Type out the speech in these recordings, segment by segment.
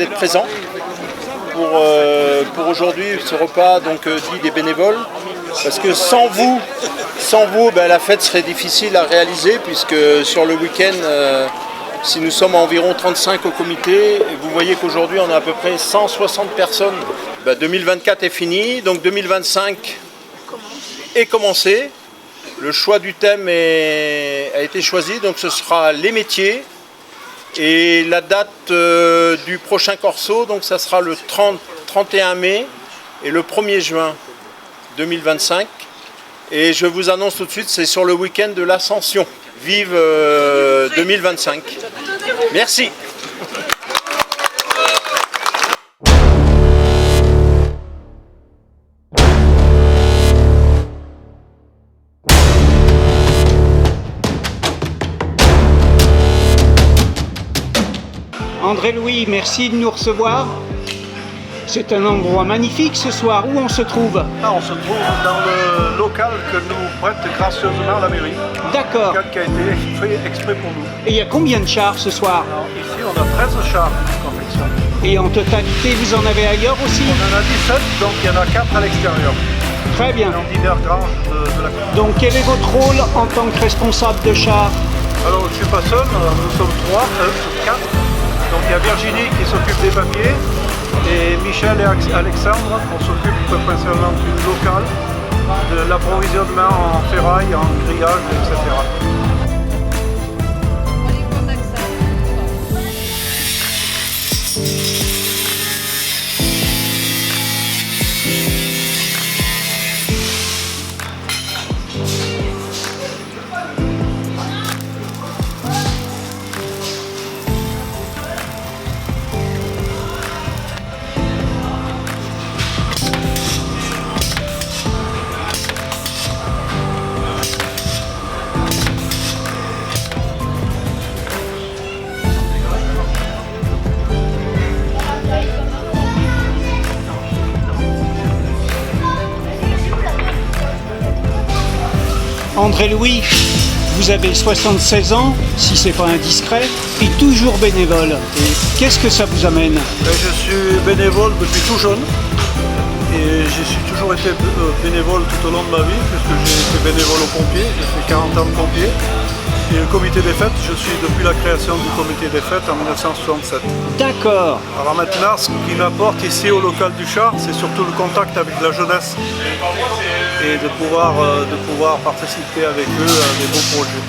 d'être présents pour aujourd'hui ce repas donc dit des bénévoles. Parce que sans vous, la fête serait difficile à réaliser puisque sur le week-end, si nous sommes environ 35 au comité, vous voyez qu'aujourd'hui on a à peu près 160 personnes. 2024 est fini, donc 2025 est commencé. Le choix du thème a été choisi, donc ce sera les métiers. Et la date du prochain corso, donc ça sera le 31 mai et le 1er juin 2025. Et je vous annonce tout de suite, c'est sur le week-end de l'Ascension. Vive 2025. Merci. André-Louis, merci de nous recevoir. C'est un endroit magnifique ce soir. Où on se trouve? On se trouve dans le local que nous prête gracieusement la mairie. D'accord. Local qui a été fait exprès pour nous. Et il y a combien de chars ce soir? Alors, ici, on a 13 chars de confection. Et en totalité, vous en avez ailleurs aussi? On en a 17, donc il y en a 4 à l'extérieur. Très bien. Dans divers granges de la commune. Donc quel est votre rôle en tant que responsable de char? Alors, je ne suis pas seul, nous sommes 4. Donc il y a Virginie qui s'occupe des papiers et Michel et Alexandre, on s'occupe principalement du local, de l'approvisionnement en ferraille, en grillage, etc. André-Louis, vous avez 76 ans, si c'est pas indiscret, et toujours bénévole. Et qu'est-ce que ça vous amène? Je suis bénévole depuis tout jeune et j'ai toujours été bénévole tout au long de ma vie puisque j'ai été bénévole aux pompiers, j'ai fait 40 ans de pompiers. Et le comité des fêtes, je suis depuis la création du comité des fêtes en 1967. D'accord. Alors maintenant, ce qui m'apporte ici au local du char, c'est surtout le contact avec la jeunesse et de pouvoir participer avec eux à des beaux projets.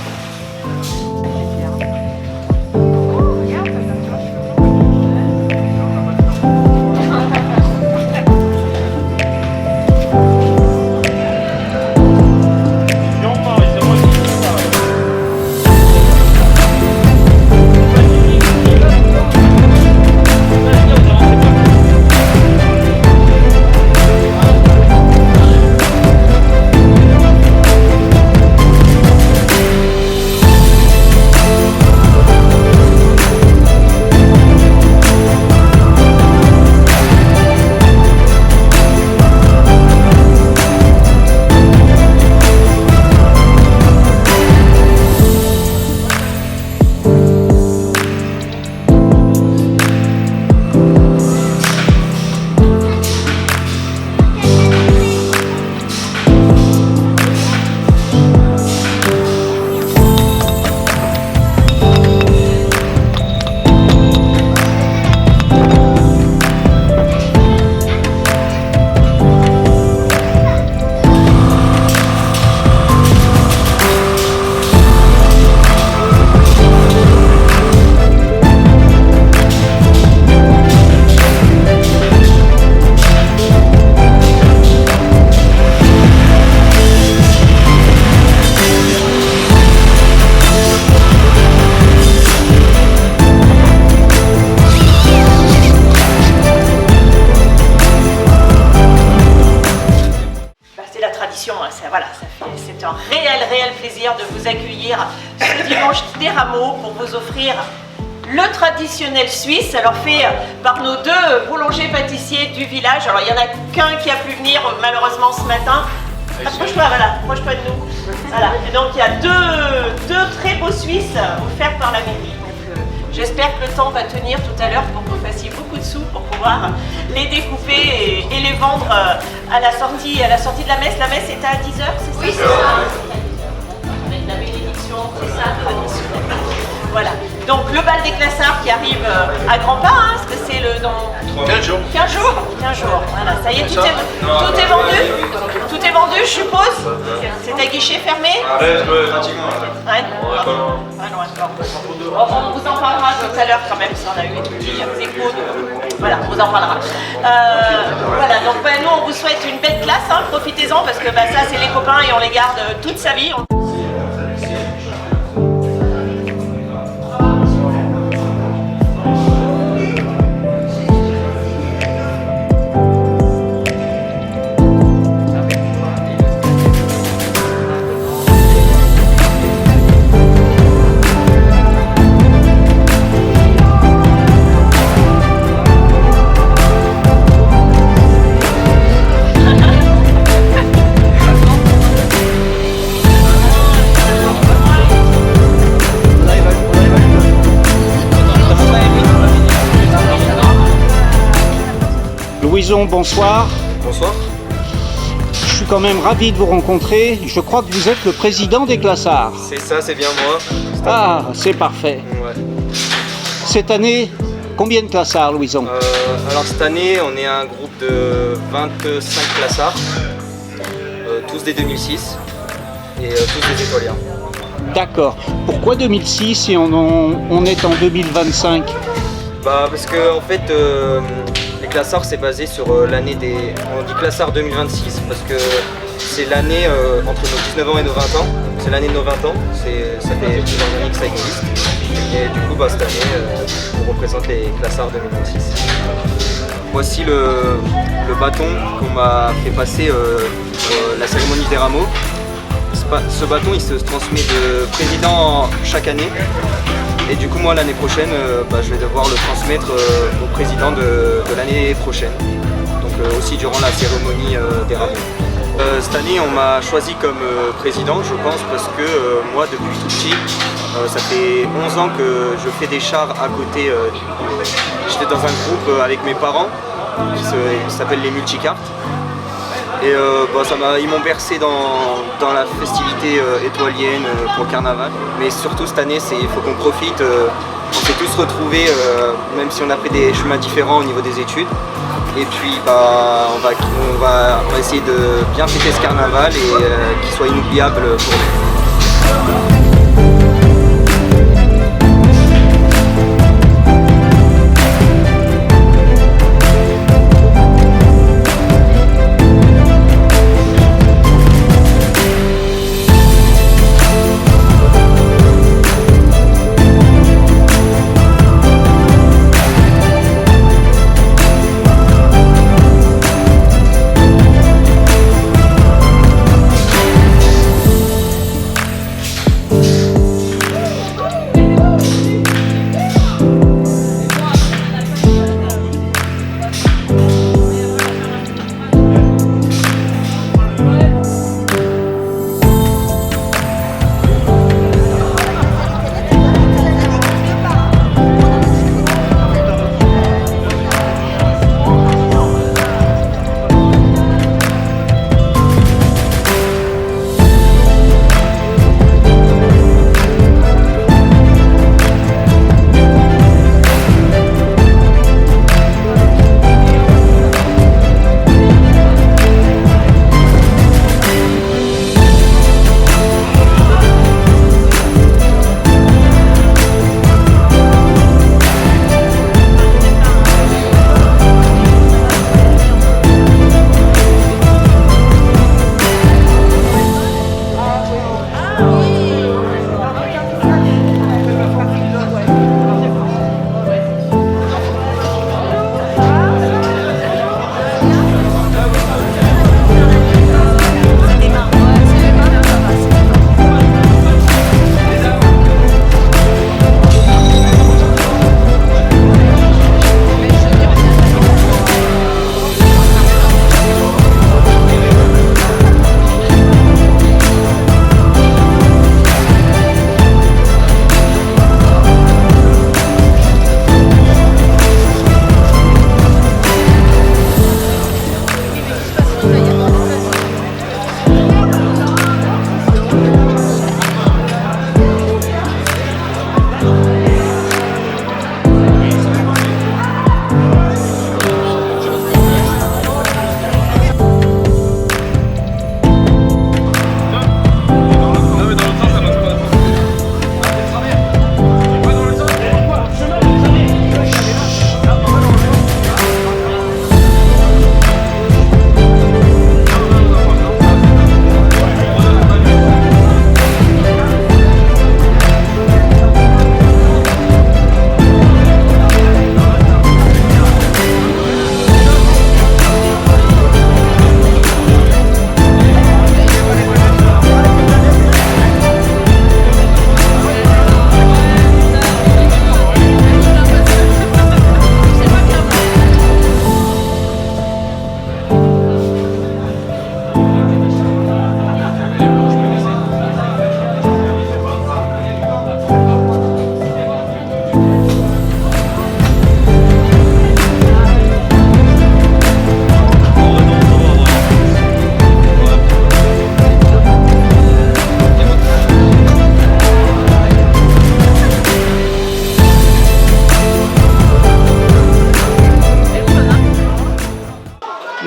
C'est un réel plaisir de vous accueillir ce dimanche des Rameaux pour vous offrir le traditionnel suisse, alors fait par nos deux boulangers pâtissiers du village. Alors il n'y en a qu'un qui a pu venir malheureusement ce matin. Approche-toi, voilà, approche-toi de nous. Voilà. Et donc il y a deux très beaux Suisses offerts par la mairie. Donc, J'espère que le temps va tenir tout à l'heure pour que vous fassiez beaucoup de sous pour pouvoir les découper et les vendre à la sortie de la messe. La messe est à 10h, c'est ça? Oui, c'est ça. Avec la bénédiction, c'est ça, traditionnel. Voilà. Donc le bal des classards qui arrive à grands pas, hein, parce que c'est dans 15 jours. 15 jours. 15 jours. Voilà, ça y est, tout est vendu. Tout est vendu, je suppose. C'est à guichet fermé. Pratiquement. Ouais. On vous en parlera tout à l'heure quand même, si on a eu des petits échos. Voilà, on vous en parlera. Voilà, donc nous on vous souhaite une belle classe, hein, profitez-en parce que ça c'est les copains et on les garde toute sa vie. Louison, bonsoir. Bonsoir. Je suis quand même ravi de vous rencontrer. Je crois que vous êtes le président des classards. C'est ça, c'est bien moi. Ah, c'est parfait. Ouais. Cette année, combien de classards, Louison? Alors cette année, on est un groupe de 25 classards, tous des 2006 et tous des étoiliens. D'accord. Pourquoi 2006 et on est en 2025? Parce que en fait, les classards c'est basé sur l'année des... On dit classards 2026 parce que c'est l'année entre nos 19 ans et nos 20 ans. C'est l'année de nos 20 ans. Ça fait plusieurs années que ça existe. Et du coup, cette année, on représente les classards 2026. Voici le bâton qu'on m'a fait passer pour la cérémonie des rameaux. Ce bâton il se transmet de président chaque année et du coup moi l'année prochaine je vais devoir le transmettre au président de l'année prochaine, donc aussi durant la cérémonie des rameaux. Cette année on m'a choisi comme président, je pense, parce que moi depuis tout petit, ça fait 11 ans que je fais des chars à côté. J'étais dans un groupe avec mes parents qui s'appelle les Multicartes. Et ils m'ont bercé dans la festivité étoilienne pour le carnaval. Mais surtout cette année, il faut qu'on profite. On s'est tous retrouvés, même si on a pris des chemins différents au niveau des études. Et puis on va essayer de bien fêter ce carnaval et qu'il soit inoubliable pour nous.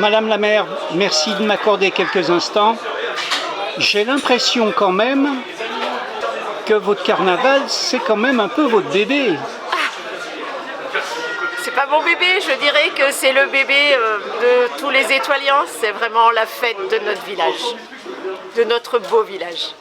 Madame la maire, merci de m'accorder quelques instants. J'ai l'impression quand même que votre carnaval, c'est quand même un peu votre bébé. C'est pas mon bébé, je dirais que c'est le bébé de tous les étoiliens. C'est vraiment la fête de notre village, de notre beau village.